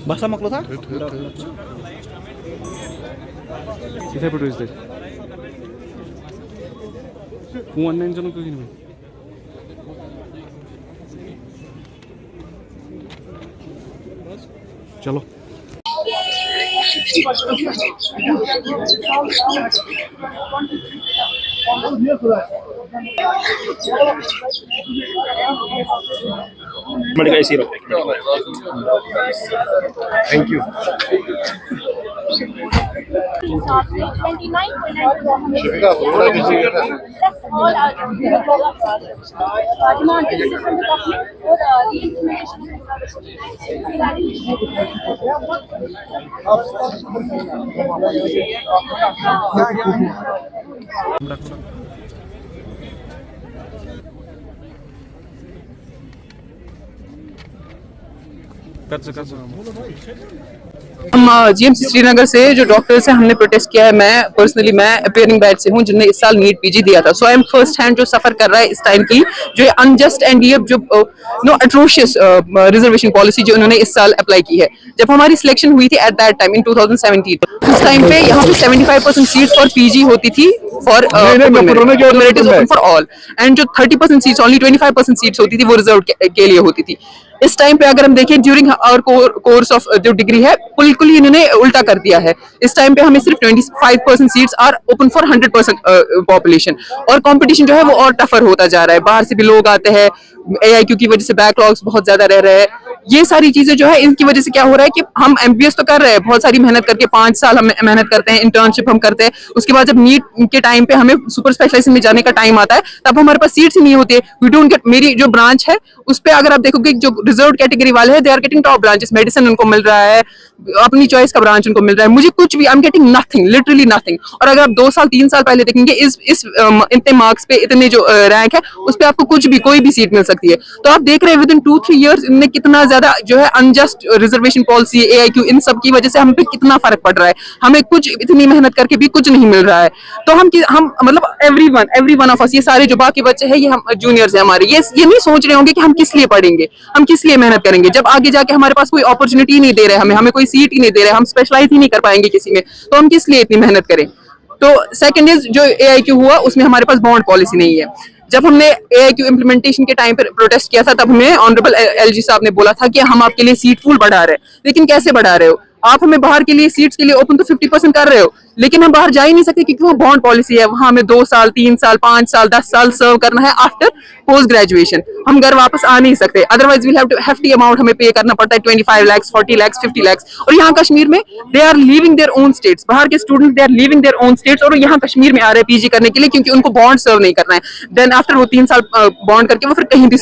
Bahasa maklota? Kita produce deh. One nine jono kau gini. चलो thank you. हम GMC Srinagar से जो doctors हैं हमने प्रोटेस्ट किया है। मैं अपीयरिंग बैच से हूं जिनने इस साल नीट पीजी दिया था। सो आई एम फर्स्ट हैंड जो सफर कर रहा है इस टाइम की जो अनजस्ट एंड ये जो अट्रोशियस रिजर्वेशन पॉलिसी जो उन्होंने इस साल अप्लाई की है। जब हमारी सिलेक्शन हुई थी एट दैट टाइम इन 2017 उस टाइम पे यहाँ पे 75% सीट्स फॉर पीजी होती थी फॉर फॉर ऑल एंड जो 30% सीट्स ओनली 25% सीट्स होती थी वो रिजर्व के लिए होती थी। इस टाइम पे अगर हम देखें ड्यूरिंग आवर कोर्स ऑफ जो डिग्री है बिल्कुल ही इन्होंने उल्टा कर दिया है। इस टाइम पे हमें सिर्फ 25% seats are open for 100% population और कंपटीशन जो है वो और टफर होता जा रहा है। बाहर से भी लोग आते हैं, AIQ की वजह से बैकलॉग्स बहुत ज्यादा रह रहे हैं। ये सारी चीजें जो है इनकी वजह से क्या हो रहा है कि हम MBBS तो कर रहे हैं, बहुत सारी मेहनत करके 5 साल हम मेहनत करते हैं, इंटर्नशिप हम करते हैं। उसके बाद जब नीट के टाइम पे हमें सुपर स्पेशलाइजेशन में जाने का टाइम आता है तब हमारे पास सीट्स ही नहीं होती है। We don't get. मेरी जो ब्रांच है उस पे अगर आप देखोगे जो रिजर्व कैटेगरी वाले हैं they are getting top branches, medicine उनको मिल रहा है, अपनी चॉइस का ब्रांच उनको मिल रहा है। मुझे कुछ भी I am getting nothing, literally nothing. और अगर आप 2 साल 3 साल पहले देखेंगे इस इतने मार्क्स पे इतने जो रैंक है उस पे आपको कुछ भी कोई भी सीट मिल सकती है। तो आप देख रहे हैं विद इन 2-3 इयर्स इनने कितना ज्यादा जो है अनजस्ट रिजर्वेशन पॉलिसी, AIQ इन सब की वजह से हम पे कितना फर्क पड़ रहा है। हमें कुछ इतनी मेहनत करके भी कुछ नहीं मिल रहा है। तो हम मतलब एवरी वन ऑफ अस, ये सारे जो बाकी बच्चे हैं ये हम जूनियर्स हैं हमारे, ये नहीं सोच रहे होंगे कि हम किस लिए पढ़ेंगे, हम किस लिए मेहनत करेंगे जब आगे जाके हमारे पास कोई अपॉर्चुनिटी नहीं दे रहे, हमें कोई सीट ही नहीं दे रहे, हम स्पेशलाइज ही नहीं कर पाएंगे किसी में, तो हम किस लिए इतनी मेहनत करें। तो सेकंड इज जो AIQ हुआ उसमें हमारे पास बॉन्ड पॉलिसी नहीं है। जब हमने AIQ इम्प्लीमेंटेशन के टाइम पर प्रोटेस्ट किया था तब हमें ऑनरेबल LG साहब ने बोला था कि हम आपके लिए सीट पूल बढ़ा रहे हैं। लेकिन कैसे बढ़ा रहे हो आप? हमें बाहर के लिए सीट्स के लिए ओपन तो 50% कर रहे हो, लेकिन हम बाहर जा ही नहीं सकते क्योंकि वो बॉन्ड पॉलिसी है। वहां हमें 2 साल 3 साल 5 साल 10 साल सर्व करना है आफ्टर पोस्ट ग्रेजुएशन। हम घर वापस आ नहीं सकते, otherwise we'll have to hefty amount हमें पे करना पड़ता है, 25 लाख 40 लाख 50 लाख। और यहाँ कश्मीर में they are leaving their own states, बाहर के students they are leaving their own states और यहाँ कश्मीर में आ रहे हैं पीजी करने के लिए क्योंकि उनको बॉन्ड सर्व नहीं करना है। देन आफ्टर वो 3 साल बॉन्ड करके वो फिर कहीं भी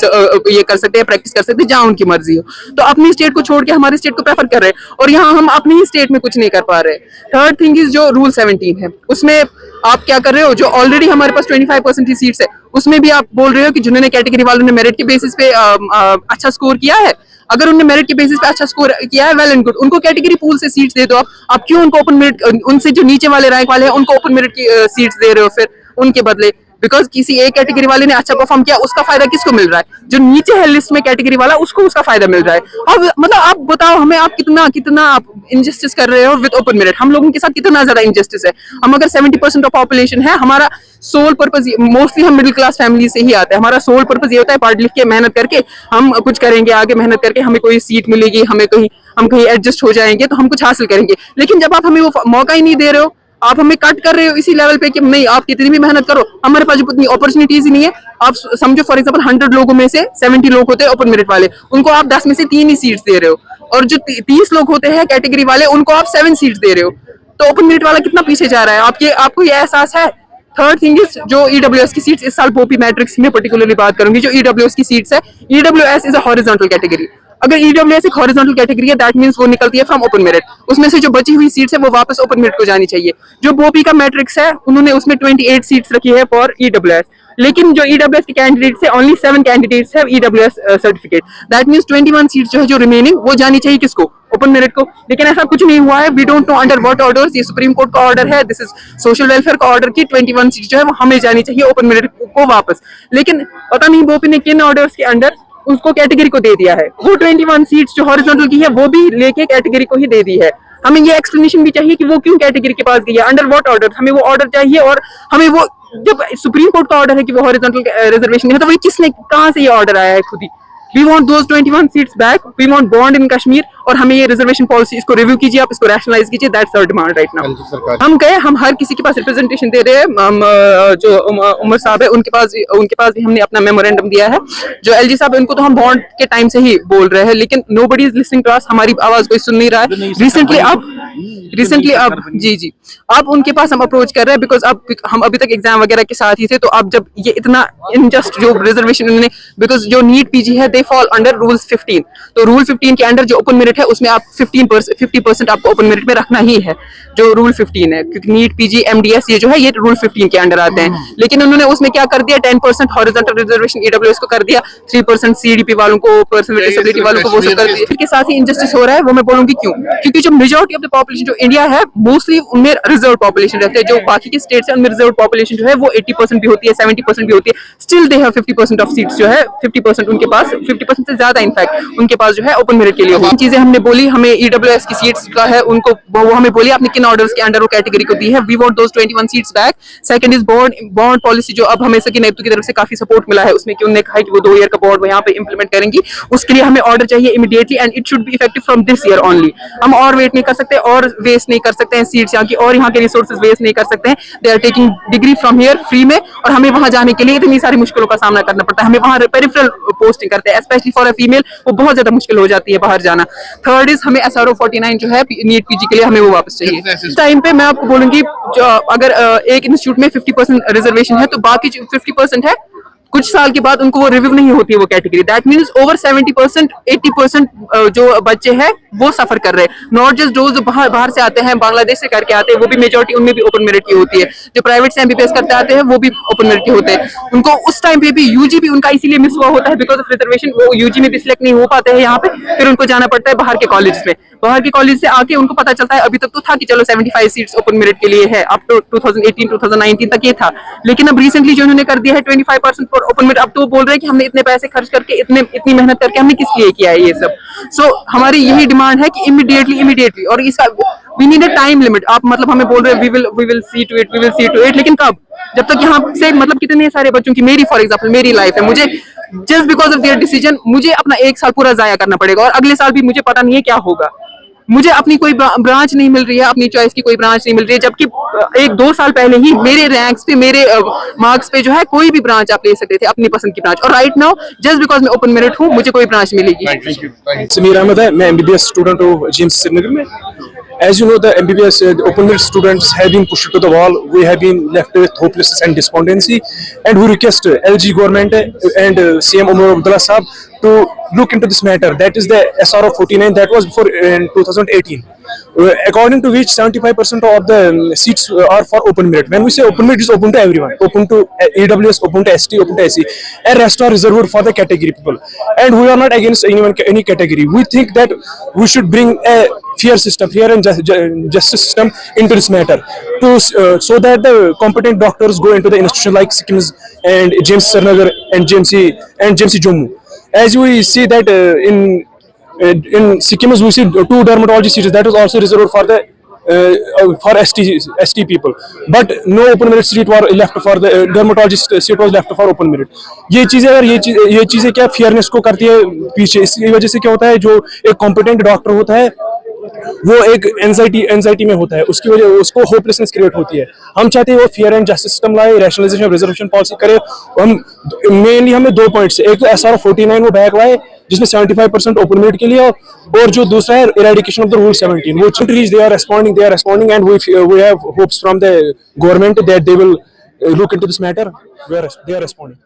ये कर सकते हैं, प्रैक्टिस कर सकते हैं जहाँ उनकी मर्जी हो। तो अपनी स्टेट को छोड़ के हमारी स्टेट को प्रेफर कर रहे हैं और यहाँ हम अपनी ही स्टेट में कुछ नहीं कर पा रहे। थर्ड थिंग इज जो रूल 17 है उसमें आप क्या कर रहे हो, जो ऑलरेडी हमारे पास 25% की सीट्स है उसमें भी आप बोल रहे हो कि जिन्होंने कैटेगरी वालों ने मेरिट के बेसिस पे अच्छा स्कोर किया है, अगर उन्होंने मेरिट के बेसिस पे अच्छा स्कोर किया है वेल एंड गुड, उनको कैटेगरी पूल से सीट्स दे दो। आप क्यों उनको ओपन मेरिट, उनसे जो नीचे वाले रैंक वाले हैं उनको ओपन मेरिट की सीट्स दे रहे हो फिर उनके बदले? बिकॉज किसी एक कैटेगरी वाले ने अच्छा परफॉर्म किया उसका फायदा किसको मिल रहा है? जो नीचे है लिस्ट में कैटेगरी वाला उसको उसका फायदा मिल रहा है। अब मतलब आप बताओ हमें, आप कितना आप इनजस्टिस कर रहे हो विद ओपन मेरिट। हम लोगों के साथ कितना ज्यादा इनजस्टिस है। हम अगर 70% ऑफ पॉपुलेशन है, हमारा सोल पर्पज, मोस्टली हम मिडिल क्लास फैमिली से ही आते हैं, हमारा सोल पर्पज ये होता है पढ़ लिख के मेहनत करके हम कुछ करेंगे, आगे मेहनत करके हमें कोई सीट मिलेगी, हमें हम कहीं एडजस्ट हो जाएंगे तो हम कुछ हासिल करेंगे। लेकिन जब आप हमें वो मौका ही नहीं दे रहे हो, आप हमें कट कर रहे हो इसी लेवल पे कि नहीं आप कितनी भी मेहनत करो हमारे पास उतनी अपॉर्चुनिटीज ही नहीं है। आप समझो फॉर एग्जांपल 100 लोगों में से 70 लोग होते हैं ओपन मेरिट वाले, उनको आप 10 में से 3 ही सीट्स दे रहे हो, और जो 30 लोग होते हैं कैटेगरी वाले उनको आप 7 सीट्स दे रहे हो। तो ओपन मेरिट वाला कितना पीछे जा रहा है, आपको ये एहसास है? थर्ड थिंग इज जो EWS की सीट्स, इस साल बोपी मैट्रिक्स में पर्टिकुलरली बात करूंगी, जो EWS की सीट्स है, EWS is a horizontal category. अगर EWS एक हॉरिजॉन्टल कैटेगरी है दैट मींस वो निकलती है फ्रॉम ओपन मेरिट, उसमें से जो बची हुई सीट्स है वो वापस ओपन मेरिट को जानी चाहिए। जो बोपी का मैट्रिक्स है उन्होंने उसमें 28 सीट्स रखी है फॉर EWS, लेकिन जो EWS के कैंडिडेट्स है only 7 candidates have EWS certificate. That means 21 seats जो है जो रिमेनिंग वो जानी चाहिए किसको, ओपन मेरिट को। लेकिन ऐसा कुछ नहीं हुआ है। We don't know under what orders, ये सुप्रीम कोर्ट का ऑर्डर है, दिस इज सोशल वेलफेयर का ऑर्डर की 21 सीट जो है वो हमें जानी चाहिए ओपन मेरिट को वापस। लेकिन पता नहीं बोपी ने किन ऑर्डर्स के अंडर उसको कैटेगरी को दे दिया है। वो 21 सीट्स जो हॉरिजॉन्टल की है वो भी लेके कैटेगरी को ही दे दी है। हमें ये एक्सप्लेनेशन भी चाहिए कि वो क्यों कैटेगरी के पास गई है, अंडर व्हाट ऑर्डर। हमें वो ऑर्डर चाहिए, और हमें वो, जब सुप्रीम कोर्ट का ऑर्डर है कि वो हॉरिजॉन्टल रिजर्वेशन है, तो वही किसने, कहां से ये ऑर्डर आया है खुद ही। We want those 21 seats back. We want bond in Kashmir. और हमें ये रिजर्वेशन पॉलिसी इसको रिव्यू कीजिए, आप इसको रैशनलाइज कीजिए। That's our demand right now. हम गए, हम हर किसी के पास रिप्रेजेंटेशन दे रहे हैं। हम जो उमर साहब है उनके पास भी हमने अपना मेमोरेंडम दिया है। जो LG साहब है उनको तो हम बॉन्ड के टाइम से ही बोल रहे हैं, लेकिन nobody is listening to us. हमारी आवाज कोई सुन नहीं रहा है। रिसेंटली अब जी अब उनके पास हम अप्रोच कर रहे हैं, बिकॉज अब हम अभी तक एग्जाम वगैरह के साथ ही थे। तो अब जब ये इतना इनजस्ट जो रिजर्वेशन उन्होंने, बिकॉज जो नीट PG है दे फॉल अंडर रूल 15। तो रूल 15 के अंडर जो ओपन मेरिट है उसमें आप 50% आपको ओपन मेरिट में रखना ही है, जो रूल 15 है। क्योंकि नीट PG MDS ये जो है ये रूल 15 के अंडर आते हैं। लेकिन उन्होंने उसमें क्या कर दिया, 10% हॉरिजॉन्टल रिजर्वेशन EWS को कर दिया, 3% CDP वालों को, पर्सन विद डिसेबिलिटी वालों को वो सब कर दिया। इसके साथ ही इंजस्टिस हो रहा है, वो मैं बोलूंगी क्यों। क्योंकि जो मेजॉरिटी ऑफ द पॉपुलेशन जो इंडिया है मोस्टली उनमें रिजर्व पॉपुलेशन रहते हैं। जो बाकी के स्टेट्स है उनमें रिजर्व पॉपुलेशन जो है वो 80% भी होती है, 70% भी होती है। Still they have 50% of seats जो है 50% उनके पास, 50% से ज्यादा इनफैक्ट उनके पास जो है ओपन मेरिट के लिए हो। चीजें हमने बोली, हमें EWS की सीट्स का है उनको, वो हमें बोली आपने किन ऑर्डर्स के अंडर वो कैटेगरी को दी है। We want those 21 seats back. Second is bond policy, जो अब हमें सकी नेतृत्व की तरफ से काफी सपोर्ट मिला है उसमें, कि उन्होंने कहा है कि वो 2 ईयर का बॉन्ड वो यहाँ पे इंप्लीमेंट करेंगी। उसके लिए हमें ऑर्डर चाहिए immediately, and it should be effective from this year only. हम और वेट नहीं कर सकते, और वेस्ट नहीं कर सकते हैं सीट्स यहाँ की, और यहाँ के रिसोर्सेज वेस्ट नहीं कर सकते हैं। They are taking degree from here free में, और हमें वहां जाने के लिए इतनी सारी मुश्किलों का सामना करना पड़ता है। हमें वहां पेरिफेरल पोस्टिंग करते हैं, स्पेशली फॉर अ फीमेल वो बहुत ज्यादा मुश्किल हो जाती है बाहर जाना। थर्ड इज हमें SRO 49 जो है नीट PG के लिए हमें वो वापस चाहिए। इस टाइम पे मैं आपको बोलूंगी, अगर एक इंस्टीट्यूट में 50% रिजर्वेशन है तो बाकी जो 50% है कुछ साल के बाद उनको वो रिव्यू नहीं होती है वो कैटेगरी। दैट मींस ओवर 70% 80% जो बच्चे हैं वो सफर कर रहे हैं। नॉट जस्ट जो बाहर से आते हैं, बांग्लादेश से करके आते हैं, वो भी मेजोरिटी उनमें भी ओपन मेरिट की होती है। जो प्राइवेट से MBBS करते आते हैं वो भी ओपन मेरिट के होते हैं। उनको उस टाइम पे भी UG भी उनका इसीलिए मिस हुआ होता है, बिकॉज ऑफ रिजर्वेशन। वो UG में भी सिलेक्ट नहीं हो पाते हैं यहाँ पे, फिर उनको जाना पड़ता है बाहर के कॉलेज में। बाहर के कॉलेज से आके उनको पता चलता है, अभी तक तो था कि चलो 75 सीट्स ओपन मेरिट के लिए है, अप टू 2018-2019 तक ये था। लेकिन अब रिसेंटली जो उन्होंने कर दिया है 25% फॉर ओपन मेरिट। अब तो वो बोल रहे हैं कि हमने इतने पैसे खर्च करके, इतनी मेहनत करके हमने किस लिए किया है ये सब। सो हमारी यही डिमांड है कि इमीडिएटली, और इसका we need a time limit. आप मतलब हमें बोल रहे हैं we will see to it, लेकिन कब? जब तक यहाँ से मतलब कितने सारे बच्चों की, मेरी फॉर एग्जांपल मेरी लाइफ है, मुझे just because of their decision मुझे अपना 1 साल पूरा जाया करना पड़ेगा, और अगले साल भी मुझे पता नहीं है क्या होगा। मुझे अपनी कोई ब्रांच नहीं मिल रही है, अपनी चॉइस की कोई ब्रांच नहीं मिल रही है, जबकि 1-2 साल पहले ही मेरे रैंक्स पे, मेरे मार्क्स पे जो है कोई भी ब्रांच आप ले सकते थे, अपनी पसंद की ब्रांच। और राइट नाउ जस्ट बिकॉज मैं ओपन मेरिट हूँ मुझे कोई ब्रांच मिलेगी। समीर अहमद है, मैं MBBS स्टूडेंट हूँ GMC श्रीनगर में। As you know, the MBBS open merit students have been pushed to the wall. We have been left with hopelessness and despondency, and we request LG government and CM Umar Abdullah Saab to look into this matter. That is the SRO 49 that was before in 2018. According to which 75% of the seats are for open merit. When we say open merit, is open to everyone, open to EWS, open to ST, open to SC, and rest are reserved for the category people. And we are not against any category. We think that we should bring a fair and justice system into this matter, to so that the competent doctors go into the institution like Sikkims and GMC Srinagar and GMC Jammu. As we see that in Sikkim we see 2 dermatology seats that is also reserved for the for ST people, but no open merit seat were left for the dermatology seat was left for open merit. ये चीजें अगर ये चीजें क्या fairness को करती है पीछे। इसकी वजह से क्या होता है, जो एक कॉम्पिटेंट डॉक्टर होता है वो एक एंजाइटी में होता है, उसकी वजह उसको होपलेसनेस क्रिएट होती है। हम चाहते हैं वो फेयर एंड जस्टिस सिस्टम लाए, रैशनलाइजेशन रिजर्वेशन पॉलिसी करे। हम मेनली हमें 2 पॉइंट्स, एक तो SRO 49 वो बैक लाए जिसमें 75% ओपन मेरिट के लिए, और जो दूसरा है इरेडिकेशन ऑफ द रूल 17। वो countries they are responding and we have hopes from the government that they will look into this matter. They are responding.